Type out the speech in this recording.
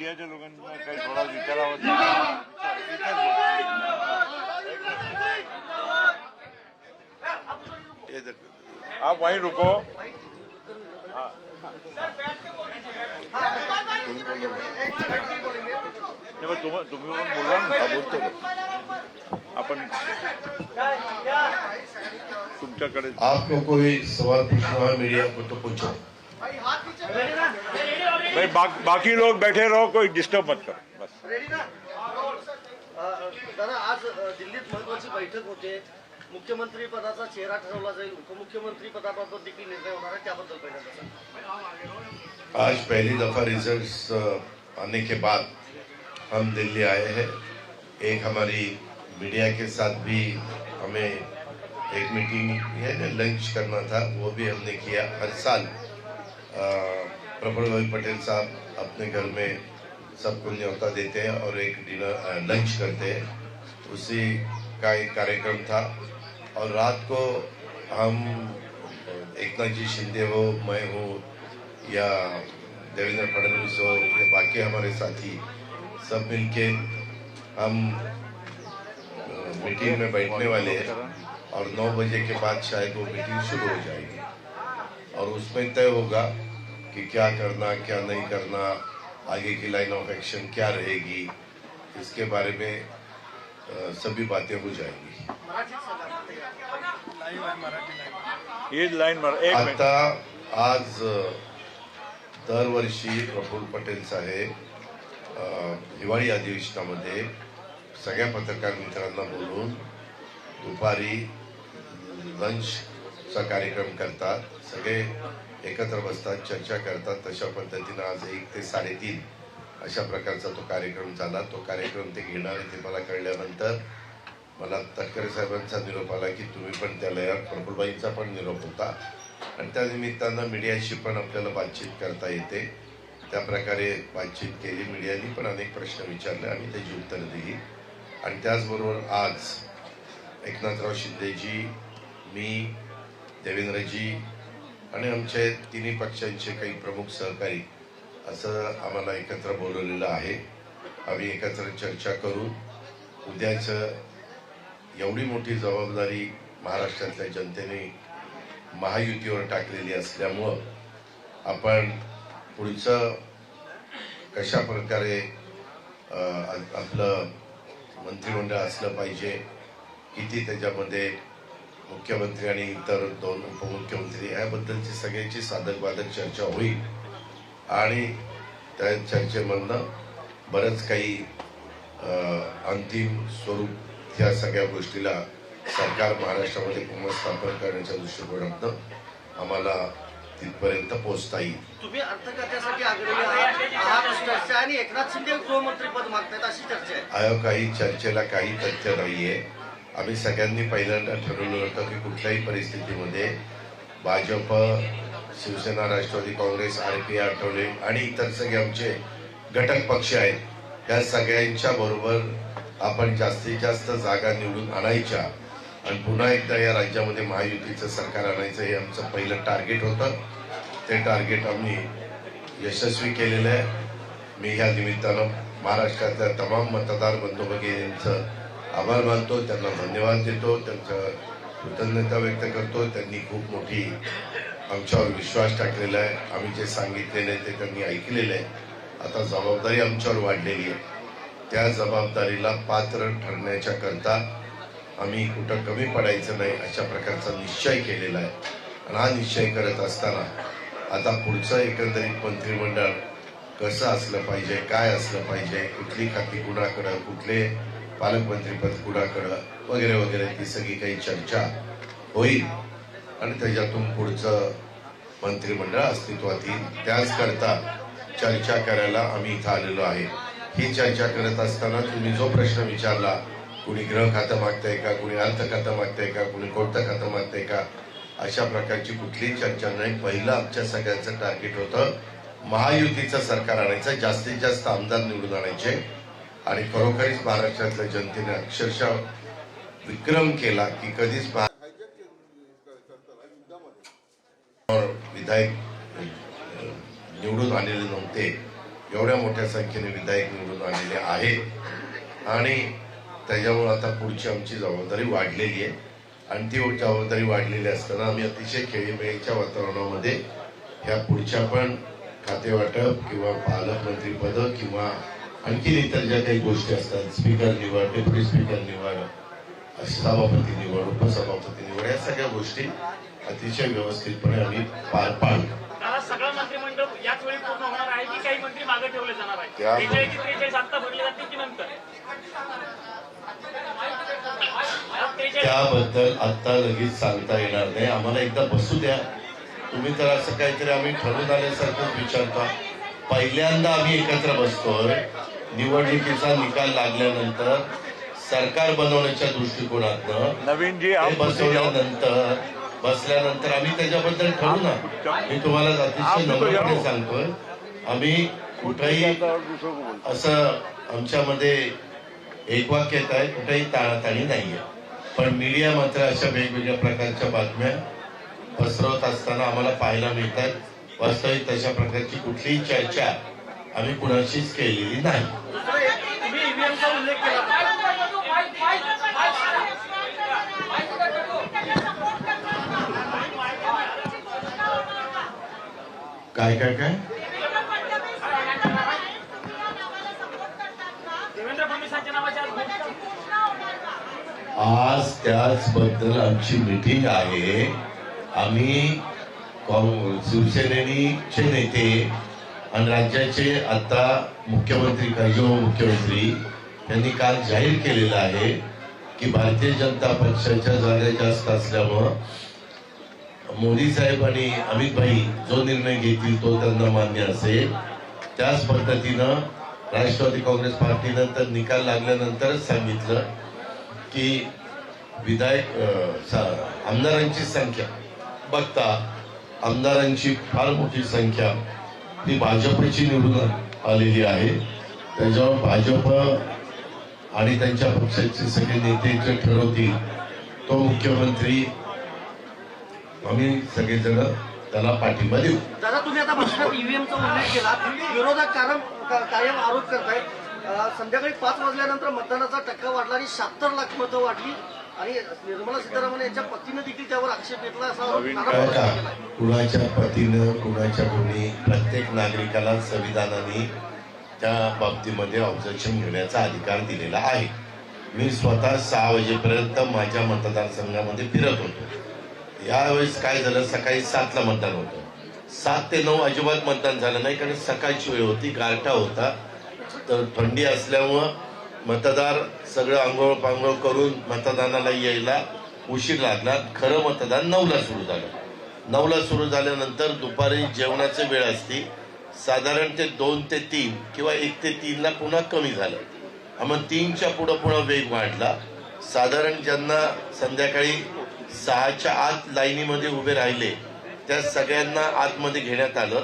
मीडियाच्या लोकांना काही थोडा विचारावं. आप वहीं रुको. तुम्ही बोला ना. बोलतो आपण तुमच्याकडे. आपको कोई सवाल पूछना है मीडिया को तो पूछो. भाई बाकी लोग बैठे रहो, कोई डिस्टर्ब मत करो बस. दादा, आज दिल्लीत महत्वाची बैठक होते. मुख्यमंत्री पदाचा चेहरा ठरवला जाईल, उपमुख्यमंत्री पदाबाबत देखील निर्णय होणार आहे, त्याबद्दल पहिल्यांदा आज पहली दफा रिजल्ट्स आने के बाद हम दिल्ली आए हैं. एक हमारी मीडिया के साथ भी हमें एक मीटिंग है ना, लंच करना था, वो भी हमने किया. हर साल प्रफुल्ल भाई पटेल साहब अपने घर में सबको न्योता देते हैं और एक डिनर लंच करते हैं. उसी का एक कार्यक्रम था. और रात को हम एकनाथ जी शिंदे हो, मैं हूँ या देवेंद्र फडणवीस हो या बाकी हमारे साथी सब मिलके हम मीटिंग में बैठने वाले हैं. और 9 बजे के बाद शायद वो मीटिंग शुरू हो जाएगी और उसमें तय होगा कि क्या करना क्या नहीं करना, आगे की लाइन ऑफ एक्शन क्या रहेगी. इसके बारे में सभी बातें हो जाएंगी. ये लाईन आता आज दरवर्षी प्रफुल्ल पटेल साहेब हिवाळी अधिवेशनामध्ये सगळ्या पत्रकार मित्रांना बोलून दुपारी लंचचा कार्यक्रम करतात. सगळे एकत्र बसतात, चर्चा करतात. तशा पद्धतीनं आज 1 ते 3:30 अशा प्रकारचा तो कार्यक्रम झाला. तो कार्यक्रम ते घेणार आहे ते मला कळल्यानंतर मला तटकरे साहेबांचा निरोप आला की तुम्ही पण त्याला या. प्रफुल्लबाईंचा पण निरोप होता आणि त्या निमित्तानं मीडियाशी पण आपल्याला बातचीत करता येते. त्या प्रकारे बातचीत केली. मीडियानी पण अनेक प्रश्न विचारले आणि त्याची उत्तरं दिली. आणि त्याचबरोबर आज एकनाथराव शिंदेजी, मी, देवेंद्रजी आणि आमचे तिन्ही पक्षांचे काही प्रमुख सहकारी असं आम्हाला एकत्र बोलवलेलं आहे. आम्ही एकत्र चर्चा करू. उद्याचं एवढी मोठी जबाबदारी महाराष्ट्रातल्या जनतेने महायुतीवर टाकलेली असल्यामुळं आपण पुढचं कशा प्रकारे आपलं मंत्रिमंडळ असलं पाहिजे, किती त्याच्यामध्ये मुख्यमंत्री आणि इतर 2 उपमुख्यमंत्री याबद्दलची सगळ्याची साधक-बाधक चर्चा होईल आणि त्या चर्चेमधनं बरंच काही अंतिम स्वरूप त्या सगळ्या गोष्टीला सरकार महाराष्ट्रामध्ये पुनर्स्थापन करण्याच्या दृष्टिकोनातून आम्हाला तिथपर्यंत पोहोचता येईल. तुम्ही अर्थखात्यासाठी आग्रही आहात चर्चा आणि एकनाथ शिंदे गृहमंत्रीपद मागतायत अशी चर्चा आहे. काही चर्चेला काही तथ्य नाहीये. आम्ही सगळ्यांनी पहिल्यांदा ठरवलं होतं की कुठल्याही परिस्थितीमध्ये भाजप, शिवसेना, राष्ट्रवादी काँग्रेस, RP आठवले आणि इतर सगळे आमचे घटक पक्ष आहेत, त्या सगळ्यांच्या बरोबर आपण जास्तीत जास्त जागा निवडून आणायच्या आणि पुन्हा एकदा या राज्यामध्ये महायुतीचं सरकार आणायचं हे आमचं पहिलं टार्गेट होतं. ते टार्गेट आम्ही यशस्वी केलेलं आहे. मी ह्या निमित्तानं महाराष्ट्रातल्या तमाम मतदार बंधू भगिनींचं आभार मानतो, त्यांना धन्यवाद देतो, त्यांचं कृतज्ञता व्यक्त करतो. त्यांनी खूप मोठी आमच्यावर विश्वास टाकलेला आहे. आम्ही जे सांगितलेलं आहे ते त्यांनी ऐकलेलं आहे. आता जबाबदारी आमच्यावर वाढलेली आहे. त्या जबाबदारीला पात्र ठरण्याच्या करता आम्ही कुठं कमी पडायचं नाही अशा प्रकारचा निश्चय केलेला आहे. आणि हा निश्चय करत असताना आता पुढचं एकंदरीत मंत्रिमंडळ कसं असलं पाहिजे, काय असलं पाहिजे, कुठली खाती कुणाकडं, कुठले पालकमंत्रीपद कुणाकडं वगैरे वगैरे ती सगळी काही चर्चा होईल आणि त्याच्यातून पुढचं मंत्रिमंडळ अस्तित्वात येईल. त्याच करता चर्चा करायला आम्ही इथं आलेलो आहे. ही चर्चा करत असताना तुम्ही जो प्रश्न विचारला, कुणी गृह खातं मागतंय का, कुणी अर्थ खातं मागतंय का, कुणी कोणतं खातं मागतंय का, अशा प्रकारची कुठलीही चर्चा नाही. पहिलं आमच्या सगळ्यांचं टार्गेट होतं महायुतीचं सरकार आणायचं, जास्तीत जास्त आमदार निवडून आणायचे आणि खरोखरीच महाराष्ट्रातल्या जनतेने अक्षरशः विक्रम केला की कधीच विधायक निवडून आलेले नव्हते. एवढ्या मोठ्या संख्येने विधायक निवडून आलेले आहेत आणि त्याच्यामुळे आता पुढची आमची जबाबदारी वाढलेली आहे आणि ती जबाबदारी वाढलेली असताना आम्ही अतिशय खेळीमेळीच्या वातावरणामध्ये ह्या पुढच्या पण खातेवाटप किंवा पालकमंत्री पद किंवा आणखी इतर ज्या काही गोष्टी असतात, स्पीकर निवड, डेप्युटी स्पीकर निवड, सभापती निवड, उपसभापती निवड, या सगळ्या गोष्टी अतिशय व्यवस्थितपणे आम्ही पार पाडतो. सगळं मंत्रिमंडळ याच वेळी पूर्ण होणार आहे की काही मंत्री मागे ठेवले जाणार त्या- आहे? 43 आता भरले जातील की नंतर? त्याबद्दल आता लगेच सांगता येणार नाही. आम्हाला एकदा बसू द्या. तुम्ही तर असं काहीतरी आम्ही ठरवून आल्यासारखंच विचारता. पहिल्यांदा आम्ही एकत्र बसतोय निवडणुकीचा निकाल लागल्यानंतर सरकार बनवण्याच्या दृष्टिकोनातनं. नवीन जी हे बसल्यानंतर आम्ही त्याच्याबद्दल ठरवू ना. मी तुम्हाला अतिशय नम्रपणे सांगतोय, आम्ही कुठेही असं आमच्यामध्ये एकवाक्यता आहे, कुठेही ताणाताणी नाहीये. पण मीडिया मात्र अशा वेगवेगळ्या प्रकारच्या बातम्या पसरवत असताना आम्हाला पाहायला मिळतात. वास्तविक तशा प्रकारची कुठलीही चर्चा आम्ही कुणाशीच केलेली नाही. तुम्ही ईव्हीएमचा उल्लेख केला. काय काय काय देवेंद्र फडणवीसांच्या नावाची आज घोषणा. आज त्याचबद्दल आमची मीटिंग आहे. आम्ही शिवसेनेचे नेते आणि राज्याचे आता मुख्यमंत्री मुख्यमंत्री यांनी काल जाहीर केलेलं आहे की भारतीय जनता पक्षाच्या जागा जास्त असल्यामुळं मोदी साहेब आणि अमित भाई जो निर्णय घेतील तो त्यांना मान्य असेल. त्याच पद्धतीनं राष्ट्रवादी काँग्रेस पार्टीनं तर निकाल लागल्यानंतरच सांगितलं की विधायक आमदारांची संख्या बघता आमदारांची फार मोठी संख्या ही भाजपची निवडून आलेली आहे. त्याच्यावर भाजप आणि त्यांच्या पक्षाचे सगळे नेते जे ठरवतील तो मुख्यमंत्री आम्ही सगळेजण त्याला पाठिंबा देऊ. दादा, तुम्ही आता भाषणात ईव्हीएमचा उल्लेख केला. विरोधक कायम आरोप करतायत संध्याकाळी 5 वाजल्यानंतर मतदानाचा टक्का वाढला आणि 76 लाख मतं वाढली आणि निर्मला सीतारामन यांच्या पतीनं देखील त्यावर आक्षेप घेतला असा. कुणाच्या पतीनं कुणाच्या कोणी प्रत्येक नागरिकाला संविधानाने त्या बाबतीमध्ये ऑब्झर्वेशन घेण्याचा अधिकार दिलेला आहे. मी स्वतः 6 वाजेपर्यंत माझ्या मतदारसंघामध्ये फिरत होतो. यावेळेस काय झालं, सकाळी 7ला मतदान होतं. 7 ते 9 अजिबात मतदान झालं नाही, कारण सकाळची वेळ होती, गारठा होता, तर थंडी असल्यामुळं मतदार सगळं आंघोळ पांघोळ करून मतदानाला यायला उशीर लागला. खरं मतदान 9ला सुरू झालं. 9ला सुरू झाल्यानंतर दुपारी जेवणाची वेळ असती, साधारण ते 2 ते 3 किंवा 1 ते 3ला पुन्हा कमी झालं. मग 3च्या पुढं पुन्हा वेग वाढला. साधारण ज्यांना संध्याकाळी 6च्या आत लाईनीमध्ये उभे राहिले त्या सगळ्यांना आतमध्ये घेण्यात आलं.